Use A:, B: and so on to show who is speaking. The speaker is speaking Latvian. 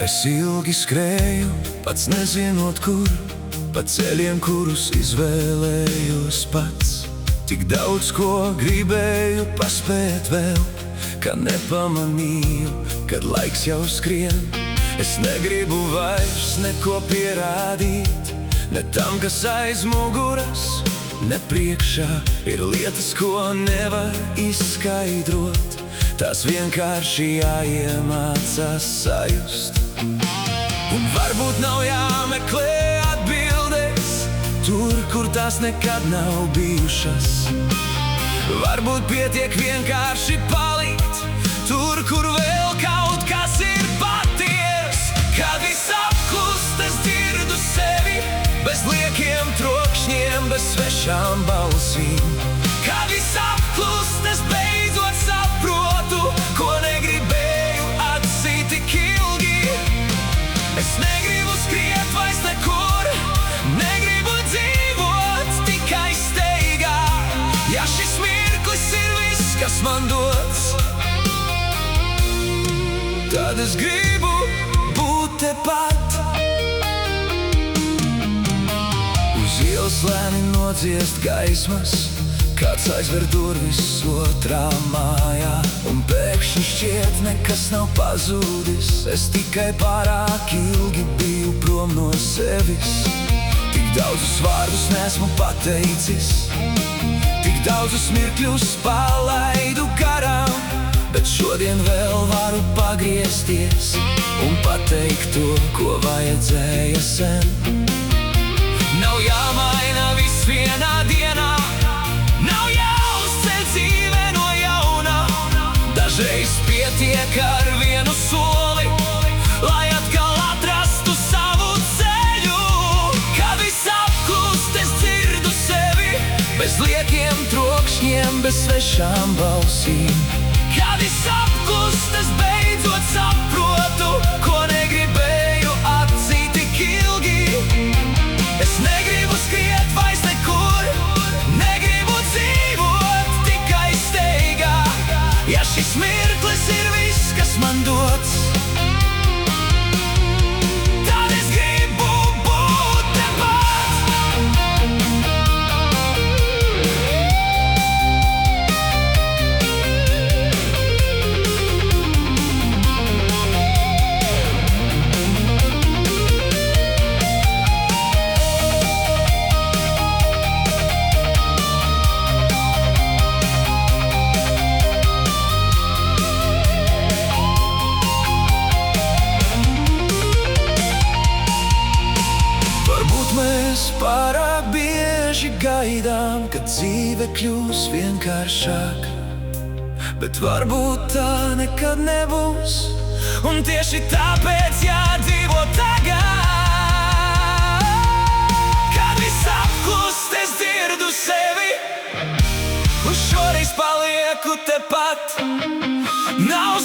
A: Es ilgi skrēju, pats nezinot kur, pa ceļiem, kurus izvēlējos pats. Tik daudz ko gribēju paspēt vēl, ka nepamanīju, kad laiks jau skrien. Es negribu vairs neko pierādīt, ne tam, kas aiz muguras, ne priekšā. Ir lietas, ko nevar izskaidrot, tās vienkārši jāiemācās sajust. Un varbūt nav jāmeklē atbildes tur, kur tās nekad nav bijušas. Varbūt pietiek vienkārši palikt tur, kur vēl kaut kas ir paties. Kad viss apklust, es dzirdu sevi, bez liekiem trokšņiem, bez svešām balsīm. Kad viss apklust, es beidzot saprotu, ko negribēju atzīt tik ilgi. Es negribu skriet vairs nekur, negribu dzīvot tikai steigā. Ja šis mirklis ir viss, kas man dots, tad es gribu būt tepat. Uz ielas lēni nodziest gaismas, kāds aizver durvis otrā mājā, un pēkšņi šķiet nekas nav pazudis. Es tikai pārāk ilgi biju prom no sevis. Tik daudzus vārdus nesmu pateicis, tik daudzus mirkļus palaidu garām, bet šodien vēl varu pagriezties un pateikt to, ko vajadzēja sen. Nav jāmaina viss vienā dienā, nav jāuzceļ dzīve no jauna. Dažreiz pietiek ar vienu soli, lai atkal atrastu savu ceļu. Kad viss apklust, es dzirdu sevi, bez liekiem trokšņiem, bez svešām balsīm. Kad viss apklust, es beidzot saprotu, ko negribēju atzīt tik ilgi. Es negribu skriet vairs nekur, negribu dzīvot tikai steigā. Ja šis mirklis ir viss, kas man dots, tad es gribu būt tepat. Mēs pārāk bieži gaidām, kad dzīve kļūs vienkāršāka, bet varbūt tā nekad nebūs, un tieši tāpēc jādzīvo tagad. Kad viss apklust, es dzirdu sevi, un šoreiz palieku tepat. Nav